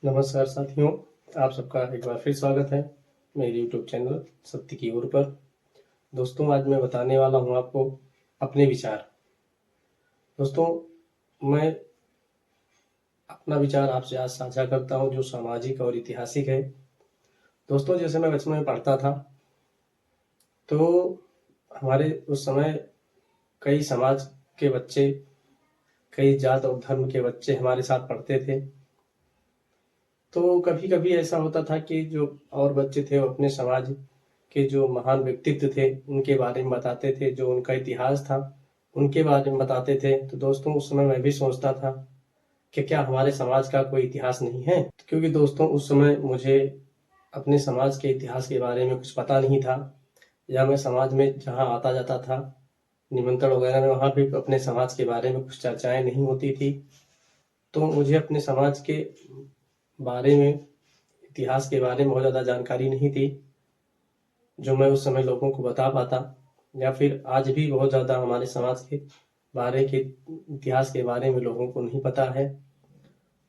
नमस्कार साथियों, आप सबका एक बार फिर स्वागत है मेरे यूट्यूब चैनल सत्य की ओर पर। दोस्तों, आज मैं बताने वाला हूँ आपको अपने विचार। दोस्तों, मैं अपना विचार आपसे आज साझा करता हूँ जो सामाजिक और ऐतिहासिक है। दोस्तों, जैसे मैं बचपन में पढ़ता था तो हमारे उस समय कई समाज के बच्चे, कई जात और धर्म के बच्चे हमारे साथ पढ़ते थे। तो कभी-कभी ऐसा होता था कि जो और बच्चे थे वो अपने समाज के जो महान व्यक्तित्व थे उनके बारे में बताते थे, जो उनका इतिहास था उनके बारे में बताते थे। तो दोस्तों, उस समय मैं भी सोचता था कि क्या हमारे समाज का कोई इतिहास नहीं है? क्योंकि दोस्तों, उस समय मुझे अपने समाज के इतिहास के बारे में कुछ पता नहीं था, या मैं समाज में जहाँ आता जाता था निमंत्रण वगैरह में, वहाँ भी अपने समाज के बारे में कुछ चर्चाएं नहीं होती थी। तो मुझे अपने समाज के बारे में, इतिहास के बारे में बहुत ज़्यादा जानकारी नहीं थी जो मैं उस समय लोगों को बता पाता, या फिर आज भी बहुत ज़्यादा हमारे समाज के बारे के इतिहास के बारे में लोगों को नहीं पता है।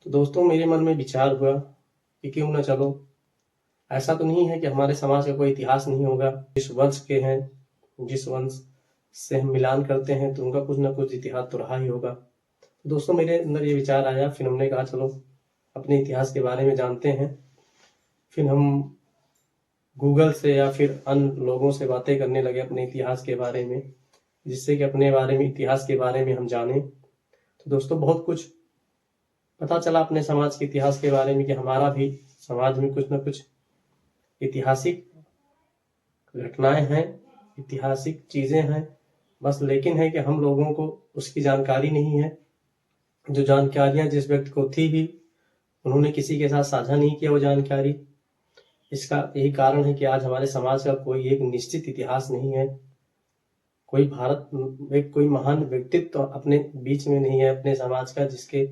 तो दोस्तों, मेरे मन में विचार हुआ कि क्यों ना चलो, ऐसा तो नहीं है कि हमारे समाज का कोई इतिहास नहीं होगा। जिस वंश के हैं, जिस वंश से हम मिलान करते हैं, तो उनका कुछ ना कुछ इतिहास तो रहा ही होगा। तो दोस्तों, मेरे अंदर ये विचार आया, फिर हमने कहा चलो अपने इतिहास के बारे में जानते हैं। फिर हम गूगल से या फिर अन्य लोगों से बातें करने लगे अपने इतिहास के बारे में, जिससे कि अपने बारे में, इतिहास के बारे में हम जानें। तो दोस्तों, बहुत कुछ पता चला अपने समाज के इतिहास के बारे में कि हमारा भी समाज में कुछ न कुछ ऐतिहासिक घटनाएं हैं, ऐतिहासिक चीजें हैं। बस लेकिन है कि हम लोगों को उसकी जानकारी नहीं है। जो जानकारियां जिस व्यक्ति को थी भी, उन्होंने किसी के साथ साझा नहीं किया वो जानकारी। इसका यही कारण है कि आज हमारे समाज का कोई एक निश्चित इतिहास नहीं है। कोई भारत में कोई महान व्यक्तित्व तो अपने बीच में नहीं है अपने समाज का, जिसके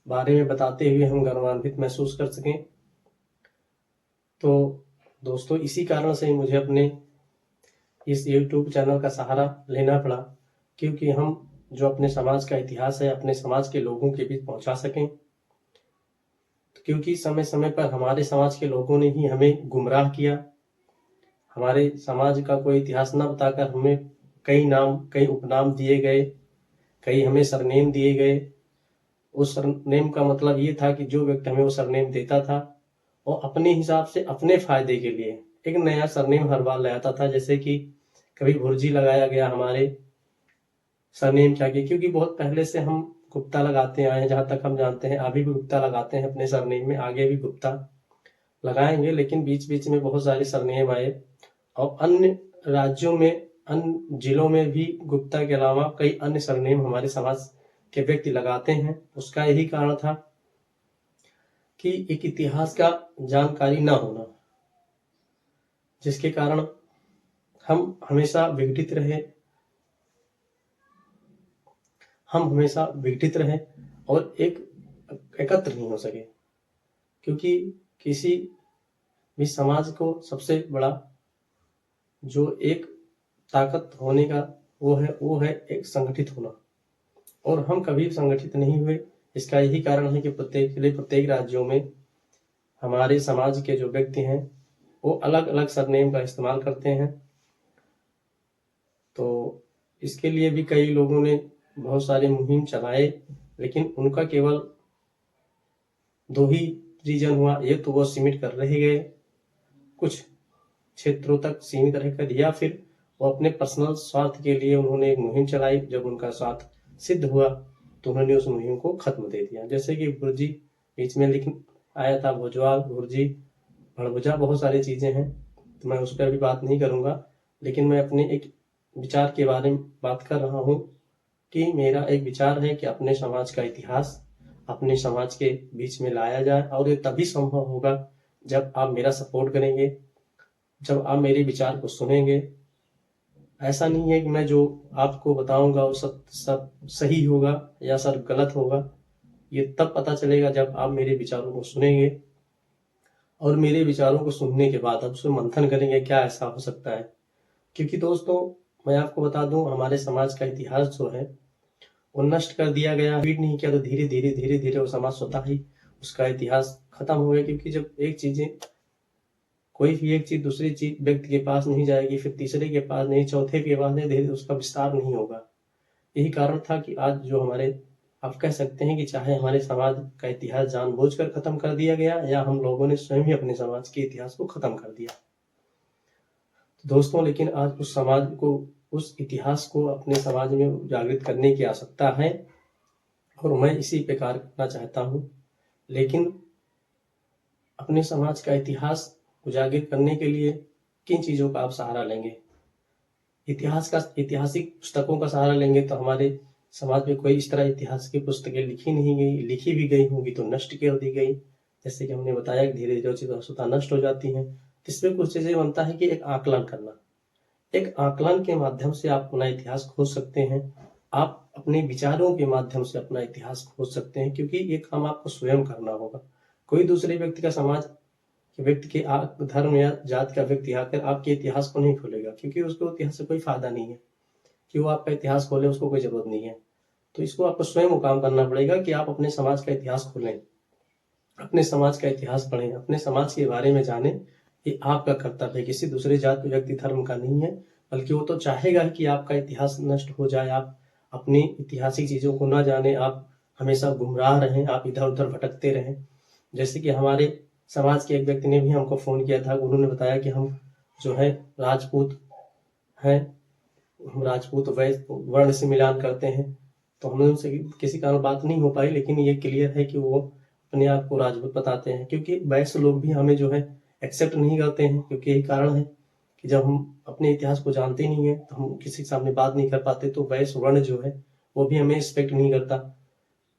बारे में बताते हुए हम गर्वान्वित महसूस कर सकें। तो दोस्तों, इसी कारण से मुझे अपने इस YouTube चैनल का सहारा लेना पड़ा, क्योंकि हम जो अपने समाज का इतिहास है अपने समाज के लोगों के बीच पहुंचा सकें। क्योंकि समय समय पर हमारे समाज के लोगों ने ही हमें गुमराह किया। हमारे समाज का कोई इतिहास न बताकर हमें कई नाम, कई उपनाम दिए गए, कई हमें सरनेम दिए गए। उस सरनेम का मतलब ये था कि जो व्यक्ति हमें वो सरनेम देता था वो अपने हिसाब से, अपने फायदे के लिए एक नया सरनेम हर बार ले आता था। जैसे कि कभी भुर्जी लगाया गया हमारे सरनेम के आगे, क्योंकि बहुत पहले से हम गुप्ता लगाते आए हैं, जहां तक हम जानते हैं अभी भी गुप्ता लगाते हैं अपने सरनेम में, आगे भी गुप्ता लगाएंगे। लेकिन बीच बीच में बहुत सारे सरनेम आए, और अन्य राज्यों में, अन्य जिलों में भी गुप्ता के अलावा कई अन्य सरनेम हमारे समाज के व्यक्ति लगाते हैं। उसका यही कारण था कि एक इतिहास का जानकारी ना होना, जिसके कारण हम हमेशा विघटित रहे, और एक एकत्र नहीं हो सके। क्योंकि किसी भी समाज को सबसे बड़ा जो एक ताकत होने का वो है एक संगठित होना, और हम कभी संगठित नहीं हुए। इसका यही कारण है कि प्रत्येक राज्यों में हमारे समाज के जो व्यक्ति हैं वो अलग अलग सरनेम का इस्तेमाल करते हैं। तो इसके लिए भी कई लोगों ने बहुत सारे मुहिम चलाए, लेकिन उनका केवल 2 ही रीजन हुआ। ये तो वो सीमित कर रह गए, कुछ क्षेत्रों तक सीमित रहकर, या फिर वो अपने पर्सनल स्वार्थ के लिए उन्होंने एक मुहिम चलाई। जब उनका स्वार्थ सिद्ध हुआ तो उन्होंने उस मुहिम को खत्म दे दिया। जैसे कि भुर्जी बीच में लिख आया था, भुजवाल, भुर्जी, भड़भुजा, बहुत सारी चीजें हैं, तो मैं उस पर अभी बात नहीं करूंगा। लेकिन मैं अपने एक विचार के बारे में बात कर रहा हूँ कि मेरा एक विचार है कि अपने समाज का इतिहास अपने समाज के बीच में लाया जाए, और ये तभी संभव होगा जब आप मेरा सपोर्ट करेंगे, जब आप मेरे विचार को सुनेंगे। ऐसा नहीं है कि मैं जो आपको बताऊंगा वो सब सही होगा या सब गलत होगा। ये तब पता चलेगा जब आप मेरे विचारों को सुनेंगे, और मेरे विचारों को सुनने के बाद आप उसमें मंथन करेंगे क्या ऐसा हो सकता है। क्योंकि दोस्तों, मैं आपको बता दूं, हमारे समाज का इतिहास जो है वो नष्ट कर दिया गया। रीड नहीं किया तो धीरे धीरे वो समाज स्वतः ही उसका इतिहास खत्म हो गया, क्योंकि जब कोई भी एक चीज दूसरी चीज व्यक्ति के पास नहीं जाएगी, फिर तीसरे के पास नहीं, चौथे के पास नहीं, धीरे धीरे उसका विस्तार नहीं होगा। यही कारण था कि आज जो आप कह सकते हैं कि चाहे हमारे समाज का इतिहास जानबूझकर खत्म कर दिया गया, या हम लोगों ने स्वयं ही अपने समाज के इतिहास को खत्म कर दिया। तो दोस्तों, लेकिन आज उस इतिहास को अपने समाज में जागृत करने की आवश्यकता है, और मैं इसी प्रकार करना चाहता हूँ। लेकिन अपने समाज का इतिहास उजागर करने के लिए किन चीजों का आप सहारा लेंगे? ऐतिहासिक पुस्तकों का सहारा लेंगे तो हमारे समाज में कोई इस तरह इतिहास की पुस्तकें लिखी नहीं गई, लिखी भी गई होंगी तो नष्ट कर दी गई। जैसे कि हमने बताया कि धीरे धीरे चीजें स्वतः नष्ट हो जाती हैं। इसमें कुछ चीजें बनता है कि एक आकलन करना, एक आकलन के माध्यम से आप अपना इतिहास खोज सकते हैं। आप अपने विचारों के माध्यम से अपना इतिहास खोज सकते हैं, क्योंकि ये काम आपको स्वयं करना होगा। कोई दूसरे व्यक्ति का व्यक्ति के धर्म या जात का व्यक्ति आकर आपके इतिहास को नहीं खोलेगा, क्योंकि उसको इतिहास से कोई फायदा नहीं है कि वो आपका इतिहास खोले, उसको कोई जरूरत नहीं है। तो इसको आपको स्वयं वो काम करना पड़ेगा कि आप अपने समाज का इतिहास खोलें, अपने समाज का इतिहास पढ़ें, अपने समाज के बारे में जानें। ये आपका कर्तव्य है, किसी दूसरे जात व्यक्ति धर्म का नहीं है। बल्कि वो तो चाहेगा कि आपका इतिहास नष्ट हो जाए, आप अपनी ऐतिहासिक चीजों को ना जाने, आप हमेशा गुमराह रहें, आप इधर उधर भटकते रहें। जैसे कि हमारे समाज के एक व्यक्ति ने भी हमको फोन किया था, उन्होंने बताया कि हम जो है राजपूत हैं, हम राजपूत वैश्य वर्ण से मिलान करते हैं। तो हमने उनसे किसी कारण बात नहीं हो पाई, लेकिन ये क्लियर है कि वो अपने आप को राजपूत बताते हैं, क्योंकि वैश्य लोग भी हमें जो है एक्सेप्ट नहीं करते हैं। क्योंकि यही कारण है कि जब हम अपने इतिहास को जानते नहीं है तो हम किसी के सामने बात नहीं कर पाते, तो वैश्य वर्ण जो है वो भी हमें रिस्पेक्ट नहीं करता।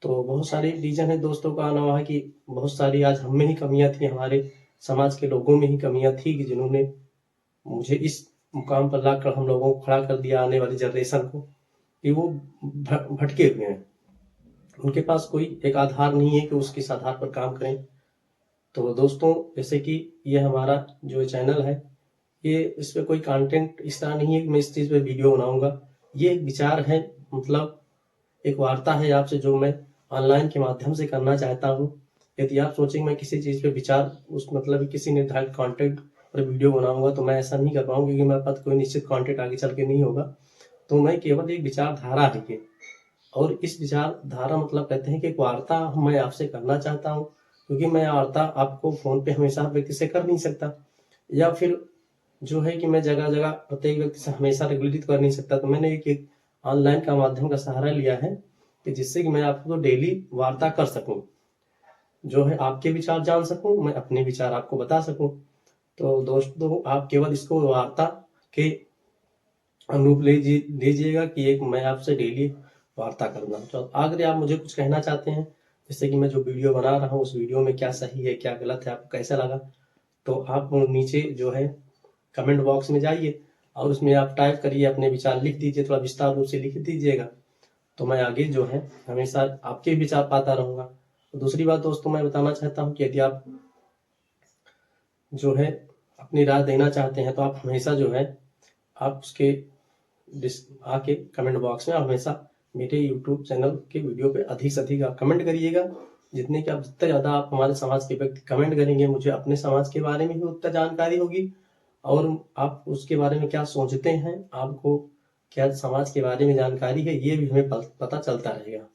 तो बहुत सारे रीजन है दोस्तों का आना वहाँ की, बहुत सारी आज हम में ही कमियां थी, हमारे समाज के लोगों में ही कमियां थी कि जिन्होंने मुझे इस मुकाम पर लाकर हम लोगों को खड़ा कर दिया, आने वाली जनरेशन को, कि वो भटके हुए हैं। उनके पास कोई एक आधार नहीं है कि उसके आधार पर काम करें। तो दोस्तों, जैसे कि ये हमारा जो चैनल है, ये इस पे कोई कंटेंट इस तरह नहीं है कि मैं इस चीज पे वीडियो बनाऊंगा। ये एक विचार है, मतलब एक वार्ता है आपसे जो मैं ऑनलाइन के माध्यम से करना चाहता हूँ। यदि आप सोचेंगे मैं किसी चीज पे विचार मतलब किसी निर्धारित कंटेंट पर वीडियो बनाऊंगा, तो मैं ऐसा नहीं कर पाऊंगा, क्योंकि मेरे पास कोई निश्चित कंटेंट आगे चल के नहीं होगा। तो मैं केवल एक विचारधारा है ये, और इस विचारधारा मतलब कहते हैं कि एक वार्ता मैं आपसे करना चाहता हूँ, क्योंकि मैं वार्ता आपको फोन पे हमेशा व्यक्ति से कर नहीं सकता, या फिर जो है कि मैं जगह जगह प्रत्येक व्यक्ति से हमेशा रेगुलेट कर नहीं सकता। तो मैंने एक ऑनलाइन का माध्यम का सहारा लिया है कि जिससे कि मैं आपको डेली वार्ता कर सकूं, जो है आपके विचार जान सकूं, मैं अपने विचार आपको बता सकूं। तो दोस्तों, आप केवल इसको वार्ता के अनुरूप लीजिएगा कि एक मैं आपसे डेली वार्ता करना। तो अगर आप मुझे कुछ कहना चाहते हैं, जैसे कि मैं जो वीडियो बना रहा हूँ उस वीडियो में क्या सही है क्या गलत है, आपको कैसा लगा, तो आप नीचे जो है कमेंट बॉक्स में जाइए और उसमें आप टाइप करिए, अपने विचार लिख दीजिए, थोड़ा विस्तार रूप से लिख दीजिएगा। तो मैं आगे जो है हमेशा आपके विचार पाता रहूंगा। तो दूसरी बात दोस्तों, मैं बताना चाहता हूँ कि यदि आप जो है अपनी राय देना चाहते हैं, तो आप हमेशा जो है आप उसके आके कमेंट बॉक्स में हमेशा मेरे यूट्यूब चैनल के वीडियो पे अधिक से अधिक आप कमेंट करिएगा। जितने ज़्यादा आप हमारे समाज के व्यक्ति कमेंट करेंगे, मुझे अपने समाज के बारे में भी उतना जानकारी होगी, और आप उसके बारे में क्या सोचते हैं, आपको क्या समाज के बारे में जानकारी है, ये भी हमें पता चलता रहेगा।